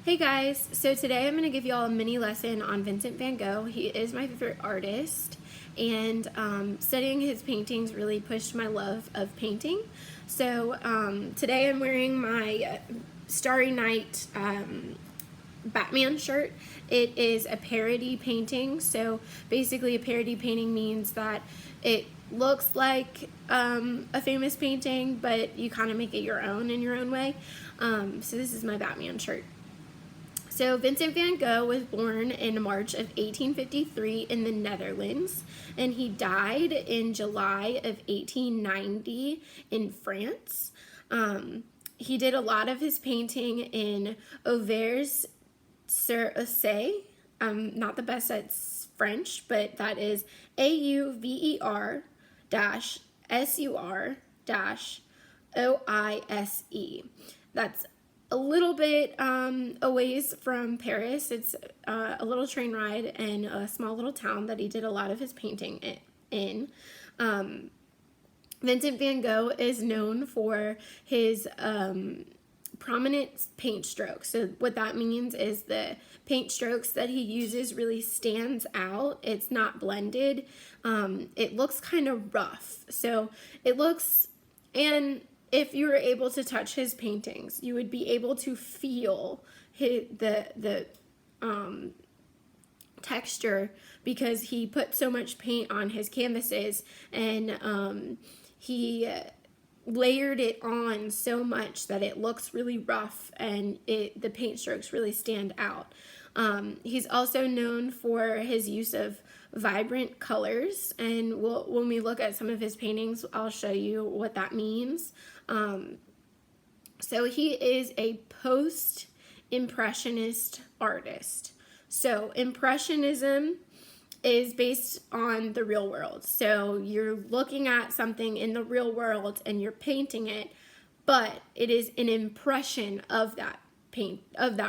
Hey guys, so today I'm going to give you all a mini lesson on Vincent Van Gogh. He is my favorite artist, and studying his paintings really pushed my love of painting. So today I'm wearing my Starry Night Batman shirt. It is a parody painting, so basically a parody painting means that it looks like a famous painting, but you kind of make it your own in your own way. So this is my Batman shirt. So Vincent van Gogh was born in March of 1853 in the Netherlands, and he died in July of 1890 in France. He did a lot of his painting in Auvers-sur-Oise. Not the best at French, but that is AUVER-SUR-OISE. That's a little bit a ways from Paris. It's a little train ride and a small little town that he did a lot of his painting in. Vincent van Gogh is known for his prominent paint strokes. So what that means is the paint strokes that he uses really stands out. It's not blended. It looks kind of rough. So it looks, and if you were able to touch his paintings, you would be able to feel the texture, because he put so much paint on his canvases, and he layered it on so much that it looks really rough, and the paint strokes really stand out. He's also known for his use of vibrant colors, and when we look at some of his paintings, I'll show you what that means. So he is a post-impressionist artist. So impressionism is based on the real world. So you're looking at something in the real world and you're painting it, but it is an impression of that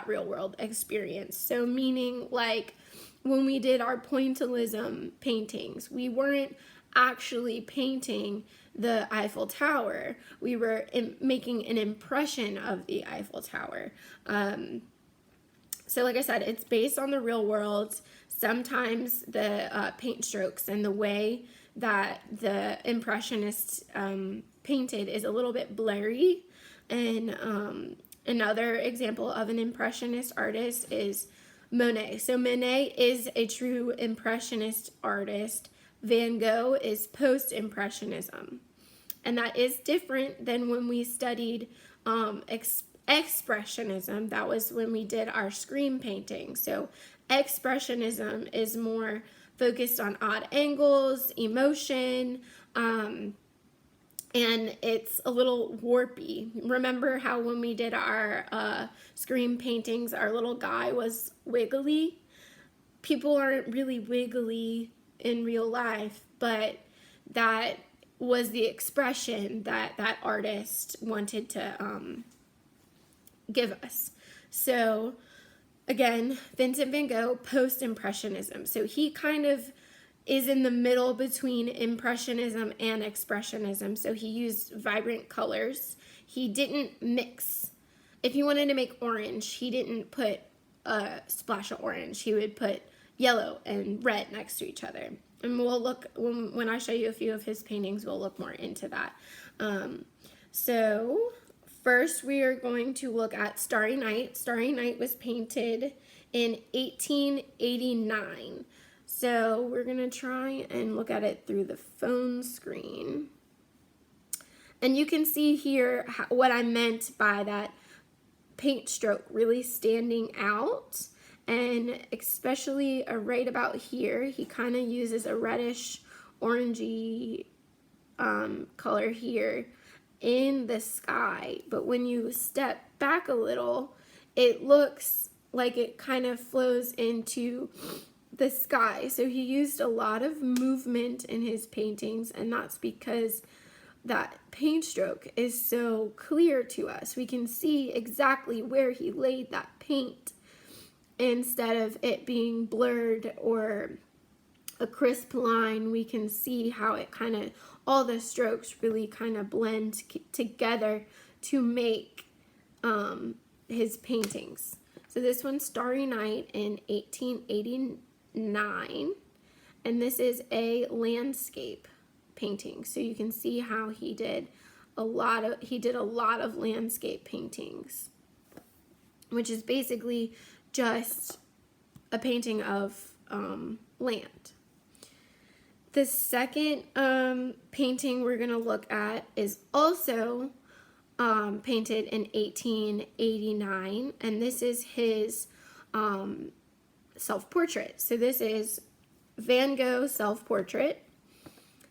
real world experience. So meaning, like, when we did our pointillism paintings, we weren't actually painting the Eiffel Tower. We were making an impression of the Eiffel Tower. So like I said, it's based on the real world. Sometimes the paint strokes and the way that the Impressionists painted is a little bit blurry. And another example of an Impressionist artist is Monet. So Monet is a true Impressionist artist. Van Gogh is post-impressionism, and that is different than when we studied expressionism. That was when we did our screen painting. So expressionism is more focused on odd angles, emotion, and it's a little warpy. Remember how when we did our screen paintings, our little guy was wiggly? People aren't really wiggly in real life, but that was the expression that that artist wanted to give us. So again, Vincent van Gogh, post-impressionism. So he kind of is in the middle between impressionism and expressionism. So he used vibrant colors. He didn't mix. If he wanted to make orange, he didn't put a splash of orange. He would put yellow and red next to each other. And we'll look, when I show you a few of his paintings, we'll look more into that. So first we are going to look at Starry Night. Starry Night was painted in 1889. So we're going to try and look at it through the phone screen. And you can see here what I meant by that paint stroke really standing out. And especially right about here, he kind of uses a reddish orangey color here in the sky. But when you step back a little, it looks like it kind of flows into the sky. So he used a lot of movement in his paintings, and that's because that paint stroke is so clear to us. We can see exactly where he laid that paint, instead of it being blurred or a crisp line. We can see how it kind of, all the strokes really kind of blend together to make his paintings. So this one's Starry Night in 1889, and this is a landscape painting. So you can see how he did a lot of landscape paintings, which is basically just a painting of land. The second painting we're going to look at is also painted in 1889, and this is his self-portrait. So this is Van Gogh self-portrait.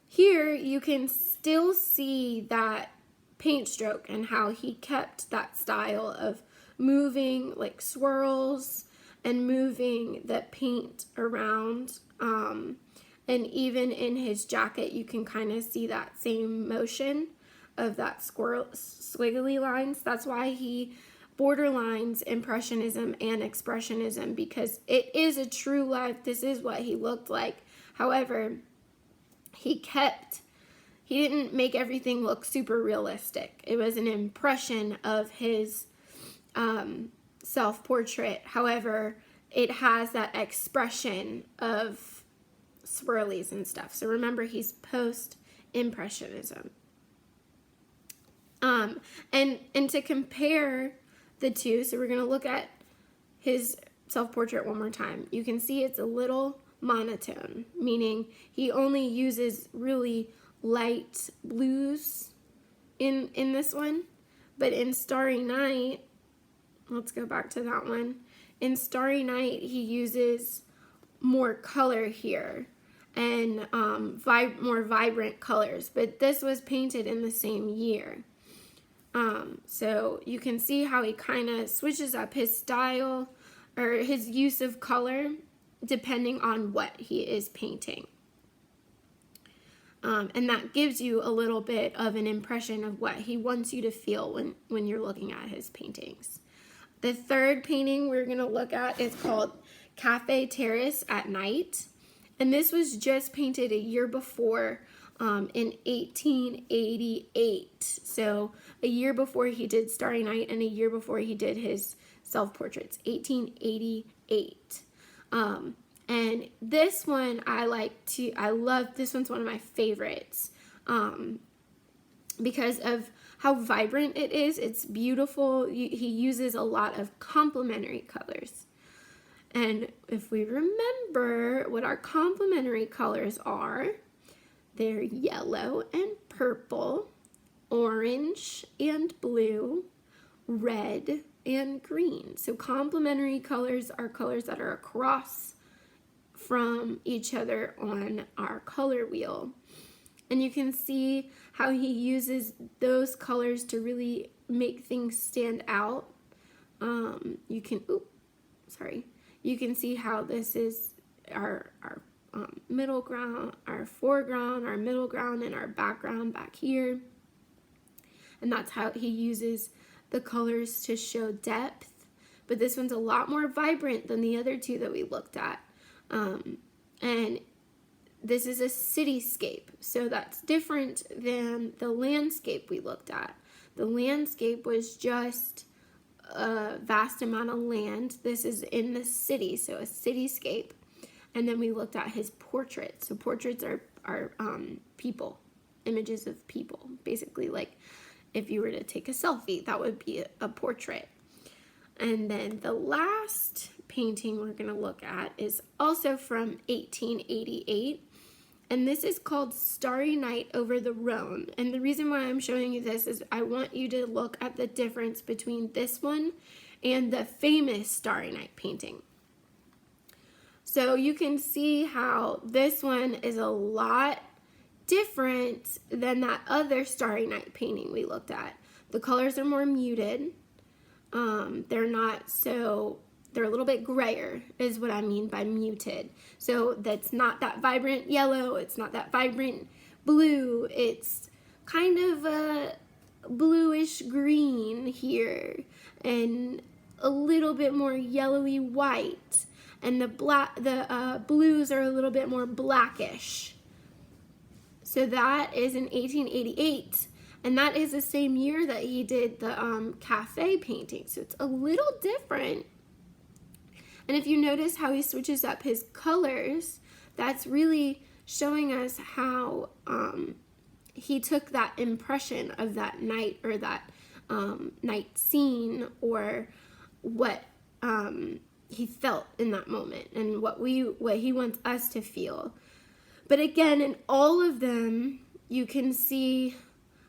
Here you can still see that paint stroke and how he kept that style of moving like swirls and moving the paint around. And even in his jacket, you can kind of see that same motion of that squiggly lines. That's why he borderlines Impressionism and Expressionism, because it is a true life. This is what he looked like. However, he didn't make everything look super realistic. It was an impression of his self-portrait. However, it has that expression of swirlies and stuff. So remember, he's post-Impressionism. And to compare the two, so we're going to look at his self-portrait one more time. You can see it's a little monotone, meaning he only uses really light blues in this one. But in Starry Night, let's go back to that one. In Starry Night, he uses more color here and more vibrant colors, but this was painted in the same year. So you can see how he kind of switches up his style or his use of color depending on what he is painting. And that gives you a little bit of an impression of what he wants you to feel when you're looking at his paintings. The third painting we're going to look at is called Cafe Terrace at Night. And this was just painted a year before, in 1888. So a year before he did Starry Night and a year before he did his self-portraits, 1888. And this one I love, this one's one of my favorites because of how vibrant it is. It's beautiful. He uses a lot of complementary colors. And if we remember what our complementary colors are, they're yellow and purple, orange and blue, red and green. So complementary colors are colors that are across from each other on our color wheel. And you can see how he uses those colors to really make things stand out. You can see how this is our middle ground, our foreground, our middle ground, and our background back here. And that's how he uses the colors to show depth. But this one's a lot more vibrant than the other two that we looked at. And this is a cityscape, so that's different than the landscape we looked at. The landscape was just a vast amount of land. This is in the city, so a cityscape. And then we looked at his portraits. So portraits are people, images of people. Basically, like if you were to take a selfie, that would be a portrait. And then the last painting we're going to look at is also from 1888. And this is called Starry Night over the Rhone. And the reason why I'm showing you this is I want you to look at the difference between this one and the famous Starry Night painting. So you can see how this one is a lot different than that other Starry Night painting we looked at. The colors are more muted. They're a little bit grayer is what I mean by muted. So that's not that vibrant yellow, it's not that vibrant blue, it's kind of a bluish green here and a little bit more yellowy white, and the blues are a little bit more blackish. So that is in 1888. And that is the same year that he did the cafe painting. So it's a little different And if you notice how he switches up his colors, that's really showing us how he took that impression of that night, or that night scene, or what he felt in that moment, and what he wants us to feel. But again, in all of them, you can see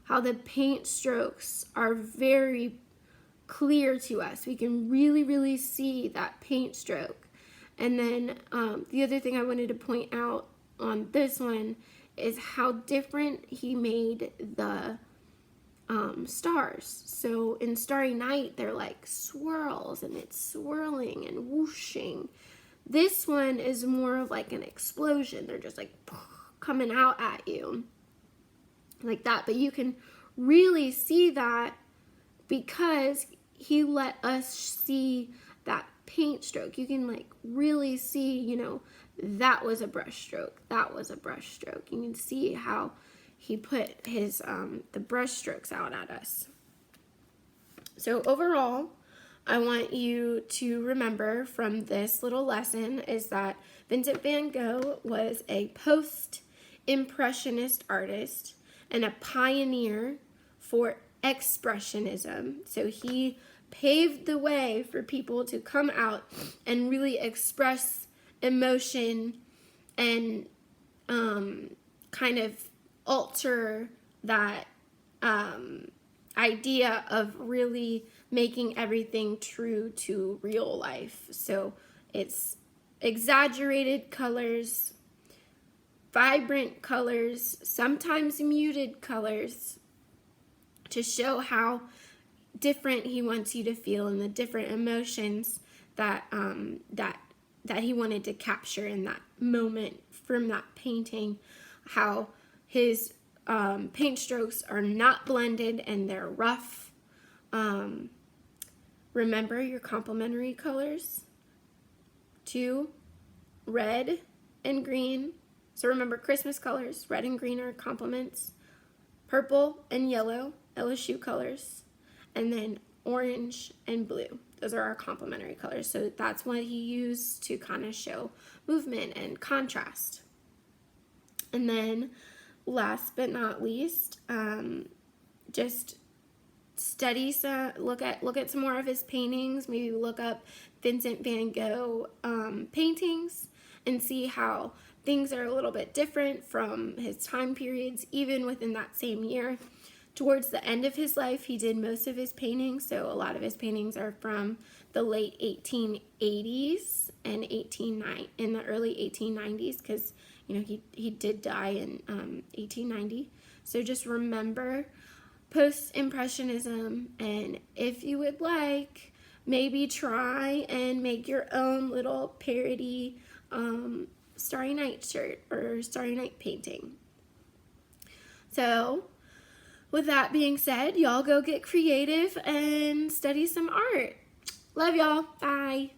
how the paint strokes are very clear to us. We can really see that paint stroke. And then the other thing I wanted to point out on this one is how different he made the stars. So in Starry Night, they're like swirls, and it's swirling and whooshing. This one is more of like an explosion. They're just like coming out at you like that. But you can really see that because he let us see that paint stroke. You can like really see, you know, that was a brush stroke. That was a brush stroke. You can see how he put his the brush strokes out at us. So overall, I want you to remember from this little lesson is that Vincent Van Gogh was a post-impressionist artist and a pioneer for expressionism. So he paved the way for people to come out and really express emotion and kind of alter that idea of really making everything true to real life. So it's exaggerated colors, vibrant colors, sometimes muted colors, to show how different he wants you to feel and the different emotions that that he wanted to capture in that moment from that painting. How his paint strokes are not blended and they're rough. Remember your complementary colors. 2, red and green. So remember Christmas colors, red and green are complements. Purple and yellow, LSU colors. And then orange and blue. Those are our complementary colors. So that's what he used to kind of show movement and contrast. And then last but not least, just study look at some more of his paintings. Maybe look up Vincent Van Gogh paintings and see how things are a little bit different from his time periods, even within that same year. Towards the end of his life, he did most of his paintings, so a lot of his paintings are from the late 1880s and in the early 1890s, because you know he did die in 1890. So just remember post-impressionism, and if you would like, maybe try and make your own little parody Starry Night shirt or Starry Night painting. So with that being said, y'all go get creative and study some art. Love y'all. Bye.